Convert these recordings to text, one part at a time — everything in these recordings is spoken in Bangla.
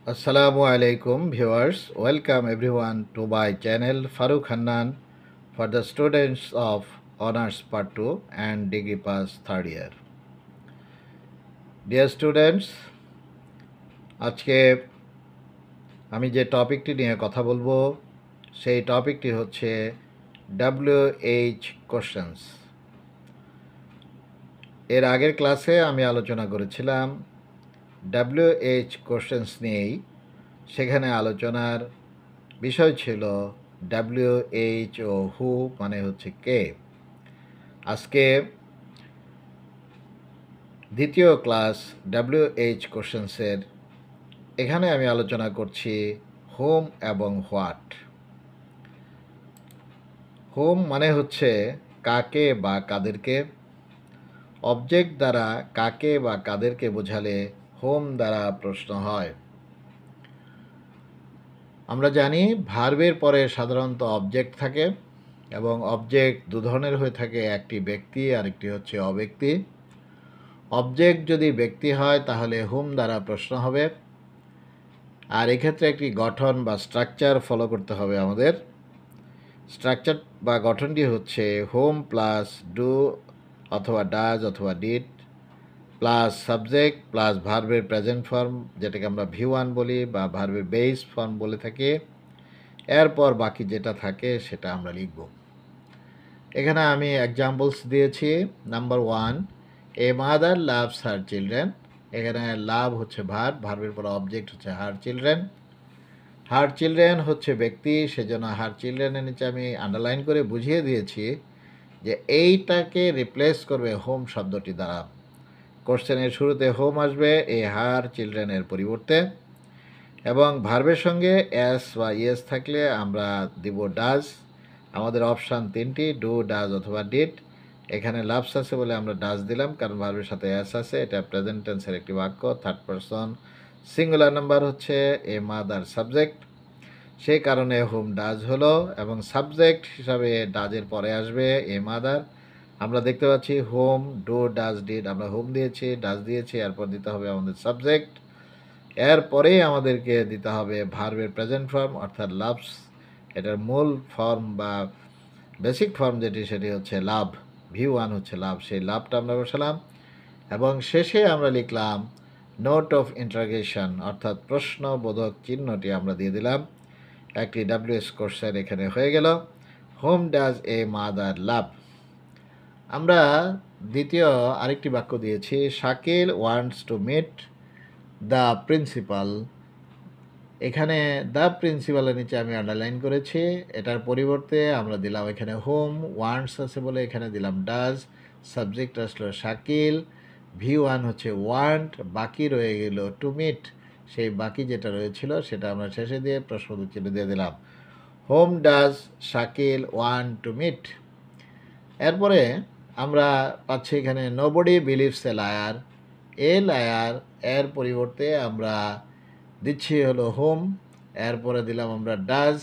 Assalamu alaikum viewers. Welcome everyone to my channel Farooq Hannan for the students of Honors Part 2 and Degree Pass third year. Dear students, আজকে আমি যে টপিকটি নিয়ে কথা বলবো সেই টপিকটি হচ্ছে WH কোশ্চেন্স। এর আগের ক্লাসে আমি আলোচনা করেছিলাম WH কোশ্চেন্স নিয়েই। সেখানে আলোচনার বিষয় ছিল WHO হু মানে হচ্ছে কে। আজকে দ্বিতীয় ক্লাস WH কোশ্চেন্সের এখানে আমি আলোচনা করছি হোম এবং হোয়াট। হোম মানে হচ্ছে কাকে বা কাদেরকে, অবজেক্ট দ্বারা কাকে বা কাদেরকে বোঝালে হোম দ্বারা প্রশ্ন হয়। আমরা জানি ভার্বের পরে সাধারণত অবজেক্ট থাকে এবং অবজেক্ট দু ধরনের হয়ে থাকে, একটি ব্যক্তি আর একটি হচ্ছে অব্যক্তি। অবজেক্ট যদি ব্যক্তি হয় তাহলে হুম দ্বারা প্রশ্ন হবে, আর এক্ষেত্রে একটি গঠন বা স্ট্রাকচার ফলো করতে হবে আমাদের। স্ট্রাকচার বা গঠনটি হচ্ছে হোম প্লাস ডু অথবা ডাজ অথবা ডিড প্লাস সাবজেক্ট প্লাস ভার্বের প্রেজেন্ট ফর্ম, যেটাকে আমরা V1 বলি বা ভার্বের বেস ফর্ম বলে থাকি। এরপর বাকি যেটা থাকে সেটা আমরা লিখব। এখানে আমি এক্সাম্পলস দিয়েছি। Number 1, a mother loves her children. এখানে লাভ হচ্ছে ভার্বের পর অবজেক্ট হচ্ছে হার চিলড্রেন। হার চিলড্রেন হচ্ছে ব্যক্তি, সেজন্য হার চিলড্রেনের নিচে আমি আন্ডারলাইন করে বুঝিয়ে দিয়েছি যে এইটাকে রিপ্লেস করবে হোম শব্দটি দ্বারা। কোশ্চেনের শুরুতে হোম আসবে এই হার চিলড্রেনের পরিবর্তে, এবং ভার্বের সঙ্গে এস বা ইয়েস থাকলে আমরা দিব ডাজ। আমাদের অপশান তিনটি, ডু, ডাজ অথবা ডিড। এখানে লাভস আছে বলে আমরা ডাজ দিলাম, কারণ ভার্বের সাথে এস আছে। এটা প্রেজেন্ট টেন্সের একটি বাক্য, থার্ড পারসন সিঙ্গুলার নাম্বার হচ্ছে এ মাদার সাবজেক্ট, সেই কারণে হোম ডাজ হলো, এবং সাবজেক্ট হিসাবে ডাজের পরে আসবে এ মাদার। আমরা দেখতে পাচ্ছি হোম, ডু, ডাজ, ডিড। আমরা হোম দিয়েছি, ডাজ দিয়েছি, এরপর দিতে হবে আমাদের সাবজেক্ট। এরপরেই আমাদেরকে দিতে হবে ভার্বের প্রেজেন্ট ফর্ম অর্থাৎ লাভস। এটার মূল ফর্ম বা বেসিক ফর্ম যেটি সেটি হচ্ছে লাভ। V1 হচ্ছে লাভ, সেই লাভটা আমরা বসালাম, এবং শেষে আমরা লিখলাম নোট অফ ইন্টারোগেশন অর্থাৎ প্রশ্নবোধক চিহ্নটি আমরা দিয়ে দিলাম। একটি WH কোশ্চেন এখানে হয়ে গেল। How does a mother love. আমরা দ্বিতীয় আরেকটি বাক্য দিয়েছি, Shakil wants to meet the principal. এখানে দ্য প্রিন্সিপালের নিচে আমি আন্ডারলাইন করেছি। এটার পরিবর্তে আমরা দিলাম এখানে হোম, ওয়ান্টস আছে বলে এখানে দিলাম ডাজ, সাবজেক্ট আসলো শাকিল, V1 হচ্ছে ওয়ান্ট, বাকি রয়ে গেল টু মিট। সেই বাকি যেটা রয়েছিল সেটা আমরা শেষে দিয়ে প্রশ্নবোধক চিহ্ন দিয়ে দিলাম। How does Shakil want to meet. এরপরে আমরা পাচ্ছি এখানে nobody believes a liar. A liar এর পরিবর্তে আমরা দিচ্ছি হলো হোম, এরপরে দিলাম আমরা ডাজ,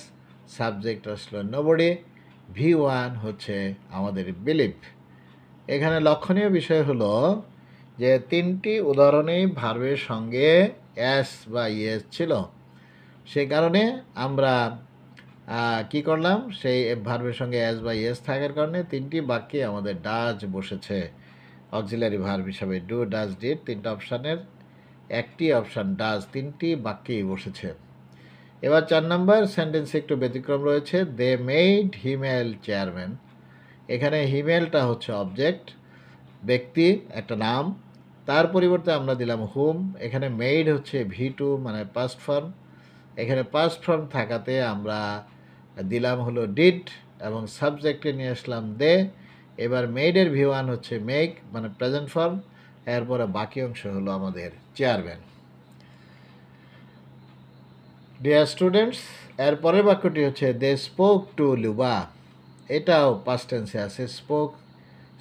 সাবজেক্ট আসলো নোবডি, V1 হচ্ছে আমাদের বিলিভ। এখানে লক্ষণীয় বিষয় হলো যে তিনটি উদাহরণেই ভার্বের সঙ্গে এস বা ইয়েস ছিল, সেই কারণে আমরা কি করলাম, সেই ভার্বের সঙ্গে এস বা ইয়েস থাকার কারণে তিনটি বাক্যে আমাদের ডাজ বসেছে অক্সিলারি ভার্ব হিসাবে। ডু, ডাজ, ডিড তিনটা অপশানের একটি অপশান ডাজ, তিনটি বাক্যেই বসেছে। এবার 4 নম্বর সেন্টেন্সে একটু ব্যতিক্রম রয়েছে, দে মেড হিমেল চেয়ারম্যান। এখানে হিমেলটা হচ্ছে অবজেক্ট, ব্যক্তি, একটা নাম, তার পরিবর্তে আমরা দিলাম হুম। এখানে মেড হচ্ছে V2 মানে পাস্ট ফর্ম, এখানে পাস্ট ফর্ম থাকাতে আমরা দিলাম হলো ডিড, এবং সাবজেক্টে নিয়ে আসলাম দে। এবার মেডের V1 হচ্ছে মেক মানে প্রেজেন্ট ফর্ম, এরপরে বাকি অংশ হলো আমাদের চেয়ারম্যান। ডিয়ার স্টুডেন্টস, এর পরের বাক্যটি হচ্ছে দে স্পোক টু লুবা। এটাও পাস্ট টেন্সে আছে, স্পোক,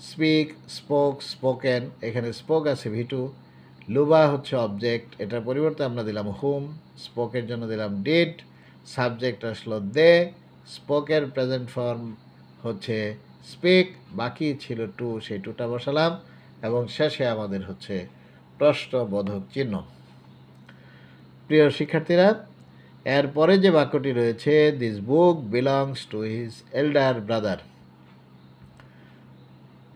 স্পিক, স্পোক, স্পোকেন। এখানে স্পোক আছে V2, লুবা হচ্ছে অবজেক্ট, এটার পরিবর্তে আমরা দিলাম হুম, স্পোকের জন্য দিলাম ডিড, সাবজেক্ট আসলো দে, স্পোকের প্রেজেন্ট ফর্ম হচ্ছে স্পিক, বাকি ছিল টু, সেই টুটা বসালাম, এবং শেষে আমাদের হচ্ছে প্রশ্নবোধক চিহ্ন। প্রিয় শিক্ষার্থীরা, এরপরে যে বাক্যটি রয়েছে, this book belongs to his elder brother,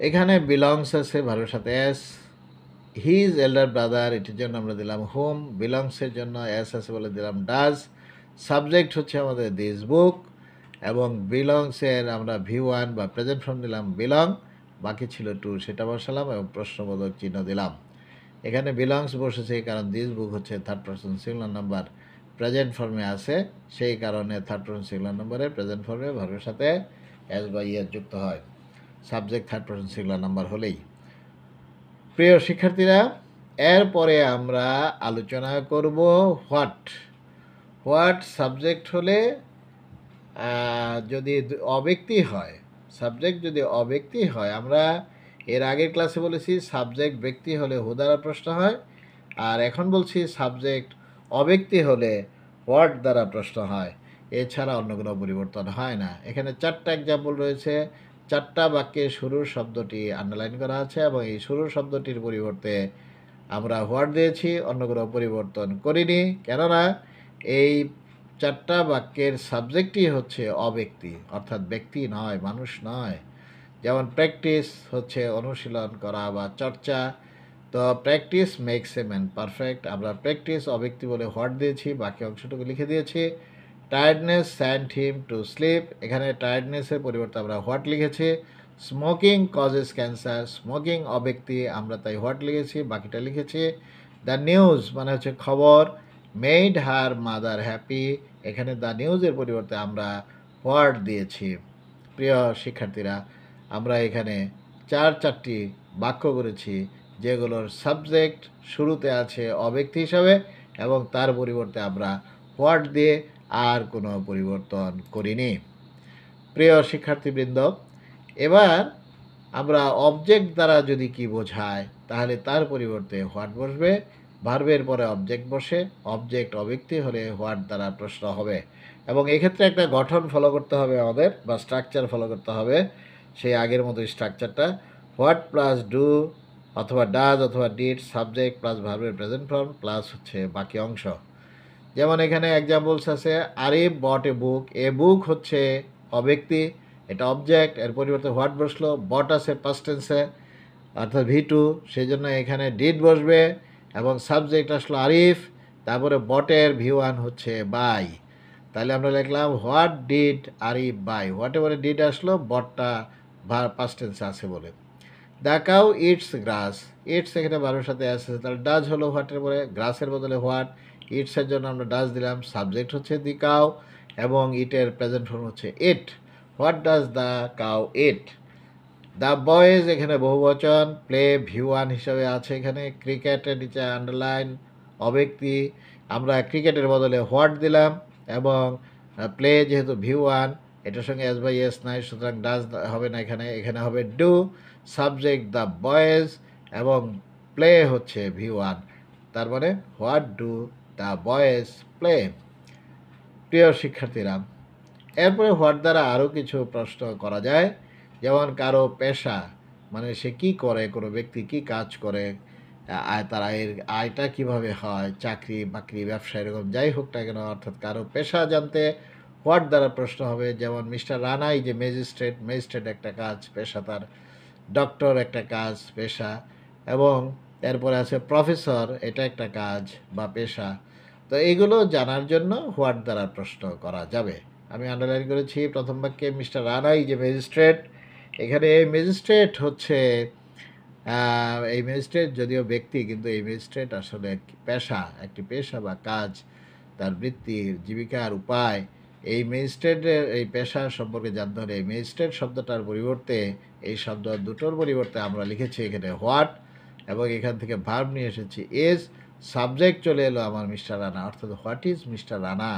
এখানে বিলংস আছে ভার্বের সাথে এস, হিজ এল্ডার ব্রাদার এটির জন্য আমরা দিলাম হোম, বিলংসের জন্য এস আছে বলে দিলাম ডাজ, সাবজেক্ট হচ্ছে আমাদের দিস বুক, এবং বিলংসের আমরা V1 বা প্রেজেন্ট ফর্ম দিলাম বিলং, বাকি ছিল টু, সেটা বসালাম এবং প্রশ্নবোধক চিহ্ন দিলাম। এখানে বিলংস বসেছে কারণ দিস বুক হচ্ছে third person singular number, present ফর্মে আছে, সেই কারণে থার্ড পারসন সিঙ্গুলার নাম্বারে প্রেজেন্ট ফর্মে ভার্বের সাথে এস বা ইয়েস যুক্ত হয়, subject third person singular number হলেই। প্রিয় শিক্ষার্থীরা, এরপরে আমরা আলোচনা করব হোয়াট। হোয়াট সাবজেক্ট হলে যদি অব্যক্তি হয়, সাবজেক্ট যদি অব্যক্তি হয়, আমরা এর আগের ক্লাসে বলেছি সাবজেক্ট ব্যক্তি হলে হু দ্বারা প্রশ্ন হয়, আর এখন বলছি সাবজেক্ট অব্যক্তি হলে হোয়াট দ্বারা প্রশ্ন হয়, এছাড়া অন্য কোনো পরিবর্তন হয় না। এখানে 4টা এক্সাম্পল রয়েছে, 4টা বাক্যে শুরুর শব্দটি আন্ডারলাইন করা আছে এবং এই শুরুর শব্দটির পরিবর্তে আমরা হোয়াট দিয়েছি, অন্য কোনো পরিবর্তন করিনি, কেননা এই 4টা বাক্যের সাবজেক্টই হচ্ছে অব্যক্তি, অর্থাৎ ব্যক্তি নয়, মানুষ নয়। যেমন প্র্যাকটিস হচ্ছে অনুশীলন করা বা চর্চা, তো practice makes a man perfect, আমরা প্র্যাকটিস অব্যক্তি বলে হোয়াট দিয়েছি, বাকি অংশটুকু লিখে দিয়েছি। Tiredness sends him to sleep, এখানে টায়ার্ডনেসের পরিবর্তে আমরা হোয়াট লিখেছি। স্মোকিং কজেস ক্যান্সার, স্মোকিং অব্যক্তি, আমরা তাই হোয়াট লিখেছি, বাকিটা লিখেছি। দ্য নিউজ মানে হচ্ছে খবর, মেড হার মাদার হ্যাপি, এখানে দ্য নিউজের পরিবর্তে আমরা হোয়াট দিয়েছি। প্রিয় শিক্ষার্থীরা, আমরা এখানে 4টি বাক্য করেছি যেগুলোর সাবজেক্ট শুরুতে আছে অব্যক্তি হিসাবে এবং তার পরিবর্তে আমরা হোয়াট দিয়ে আর কোনো পরিবর্তন করিনি। প্রিয় শিক্ষার্থীবৃন্দ, এবার আমরা অবজেক্ট দ্বারা যদি কি বোঝায়, তাহলে তার পরিবর্তে হোয়াট বসবে, ভার্বের পরে অবজেক্ট বসে, অবজেক্ট অব্যক্তি হলে হোয়াট দ্বারা প্রশ্ন হবে, এবং এক্ষেত্রে একটা গঠন ফলো করতে হবে আমাদের, বা স্ট্রাকচার ফলো করতে হবে, সেই আগের মতো স্ট্রাকচারটা, হোয়াট প্লাস ডু অথবা ডাজ অথবা ডিড, সাবজেক্ট প্লাস ভার্বের প্রেজেন্ট ফর্ম প্লাস হচ্ছে বাকি অংশ। যেমন এখানে এক্সাম্পলস আছে, আরিফ বট এ বুক, এ বুক হচ্ছে অব্যক্তি, এটা অবজেক্ট, এর পরিবর্তে হোয়াট বসলো, বট আছে পাস্ট টেন্সে অর্থাৎ V2, সেই জন্য এখানে ডিড বসবে এবং সাবজেক্ট আসলো আরিফ, তারপরে বটের V1 হচ্ছে বাই, তাহলে আমরা লিখলাম what did Arif buy, what এবারে ডিড আসলো, বটটা পাস্ট টেন্সে আছে বলে। The cow eats grass, eats এখানে ভার্বের সাথে আছে, তাহলে ডাজ হলো হোয়াটের পরে, গ্রাসের বদলে হোয়াট, ইটসের জন্য আমরা ডাজ দিলাম, সাবজেক্ট হচ্ছে দি কাউ এবং ইটের প্রেজেন্ট ফর্ম হচ্ছে eat, what does the cow eat. The boys এখানে বহুবচন, প্লে V1 হিসাবে আছে এখানে, ক্রিকেটের নিচে আন্ডারলাইন অব্যক্তি, আমরা ক্রিকেটের বদলে হোয়াট দিলাম, এবং প্লে যেহেতু V1 এটার সঙ্গে এস বাই এস নাই, সুতরাং ডাজ হবে না, এখানে এখানে হবে ডু, সাবজেক্ট দ্য বয়েজ এবং প্লে হচ্ছে V1, তার মানে what do the boys play. প্রিয় শিক্ষার্থীরা, এরপরে হোয়াট দ্বারা আরও কিছু প্রশ্ন করা যায়, যেমন কারো পেশা মানে সে কি করে, কোনো ব্যক্তি কি কাজ করে, তার আয়টা কিভাবে হয়, চাকরি বাকরি ব্যবসা এরকম যাই হোক না কেন, অর্থাৎ কারো পেশা জানতে হোয়াট দ্বারা প্রশ্ন হবে। যেমন মিস্টার রানা এই যে ম্যাজিস্ট্রেট, ম্যাজিস্ট্রেট একটা কাজ, পেশা তার, ডক্টর একটা কাজ, পেশা, এবং এরপরে আছে প্রফেসর, এটা একটা কাজ বা পেশা। তো এইগুলো জানার জন্য হোয়াট দ্বারা প্রশ্ন করা যাবে। আমি আন্ডারলাইন করেছি প্রথম বাক্যে মিস্টার রানাই যে ম্যাজিস্ট্রেট, এখানে এই ম্যাজিস্ট্রেট হচ্ছে এই ম্যাজিস্ট্রেট যদিও ব্যক্তি, কিন্তু এই ম্যাজিস্ট্রেট আসলে পেশা, একটি পেশা বা কাজ, তার বৃত্তির জীবিকার উপায়। এই ম্যাজিস্ট্রেটের এই পেশা সম্পর্কে জানতে হলে এই ম্যাজিস্ট্রেট শব্দটার পরিবর্তে, এই শব্দ দুটোর পরিবর্তে আমরা লিখেছি এখানে হোয়াট, এবং এখান থেকে ভার্ব নিয়ে এসেছি ইজ, সাবজেক্ট চলে এলো আমার মিস্টার রানা, অর্থাৎ হোয়াট ইজ মিস্টার রানা।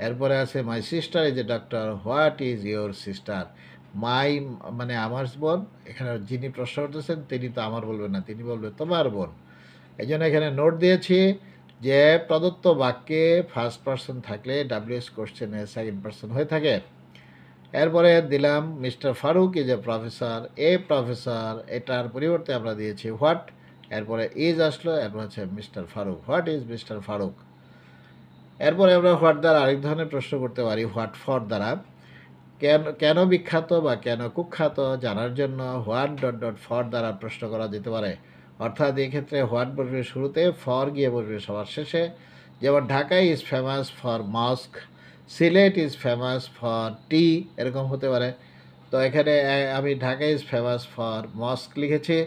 এরপরে আছে my sister is a doctor, what is your sister, my মানে আমার বোন, এখানে যিনি প্রশ্ন করতেছেন তিনি তো আমার বলবেন না, তিনি বলবে তোমার বোন। এই জন্য এখানে নোট দিয়েছি যে প্রদত্ত বাক্যে ফার্স্ট পারসন থাকলে WH কোশ্চেনে সেকেন্ড পারসন হয়ে থাকে। এরপরে দিলাম mister Faruk is a professor, a professor, এটার পরিবর্তে আমরা দিয়েছি হোয়াট, এরপরে ইজ আসলো, এরপর হচ্ছে mister Faruk, what is mister Faruk. এরপরে আমরা হোয়াট দ্বারা আরেক ধরনের প্রশ্ন করতে পারি, হোয়াট ফর দ্বারা। কেন কেন বিখ্যাত বা কেন কুখ্যাত জানার জন্য হোয়াট ডট ডট ফর দ্বারা প্রশ্ন করা যেতে পারে। অর্থাৎ এই ক্ষেত্রে হোয়াট বসবে শুরুতে, ফর গিয়ে বসবে সবার শেষে। যেমন Dhaka is famous for mosque, Sylhet is famous for tea, এরকম হতে পারে। তো এখানে আমি Dhaka is famous for mosque লিখেছি,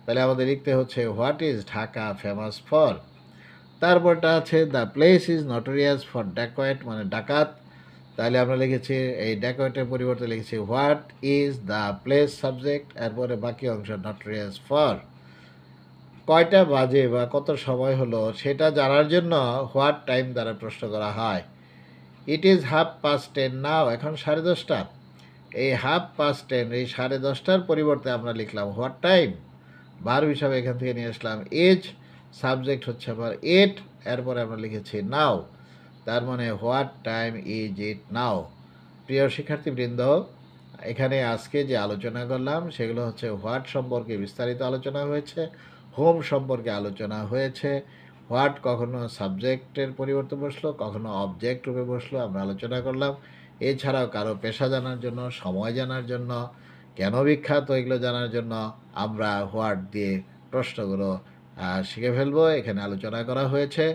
তাহলে আমাদের লিখতে হচ্ছে what is Dhaka famous for. তারপরটা আছে the place is notorious for dacoit, মানে ডাকাত। তাহলে আমরা লিখেছি এই ড্যাকোয়েটের পরিবর্তে লিখেছি what is the place subject, এরপরে বাকি অংশ নটোরিয়াস ফর। কয়টা বাজে বা কত সময় হলো সেটা জানার জন্য হোয়াট টাইম দ্বারা প্রশ্ন করা হয়। ইট ইজ 10:30 নাও, এখন 10:30। এই 10:30, এই 10:30টার পরিবর্তে আমরা লিখলাম হোয়াট টাইম, ভার্ব হিসাবে এখান থেকে নিয়ে আসলাম এজ, সাবজেক্ট হচ্ছে আবার ইট, এরপরে আমরা লিখেছি নাও, তার মানে হোয়াট টাইম ইজ ইট নাও। প্রিয় শিক্ষার্থীবৃন্দ, এখানে আজকে যে আলোচনা করলাম সেগুলো হচ্ছে হোয়াট সম্পর্কে বিস্তারিত আলোচনা হয়েছে, হোম সম্পর্কে আলোচনা হয়েছে, হোয়াট কখনো সাবজেক্টের পরিবর্তে বসলো, কখনো অবজেক্ট রূপে বসলো, আমরা আলোচনা করলাম। এছাড়াও কারো পেশা জানার জন্য, সময় জানার জন্য, কেন বিখ্যাত এগুলো জানার জন্য আমরা হোয়াট দিয়ে প্রশ্নগুলো শিখে ফেলবো, এখানে আলোচনা করা হয়েছে।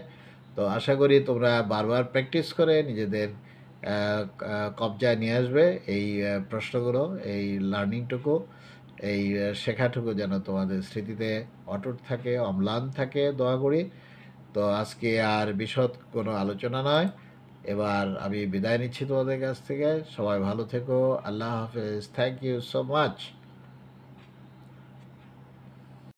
তো আশা করি তোমরা বারবার প্র্যাকটিস করে নিজেদের কবজায় নিয়ে আসবে এই প্রশ্নগুলো, এই লার্নিংটুকু, এই শেখাটুকু যেন তোমাদের স্মৃতিতে অটুট থাকে, অম্লান থাকে, দোয়া করি। তো আজকে আর বিশদ কোনো আলোচনা নয়, এবার আমি বিদায় নিচ্ছি তোমাদের কাছ থেকে। সবাই ভালো থেকো, আল্লাহ হাফেজ, থ্যাংক ইউ সো মাচ।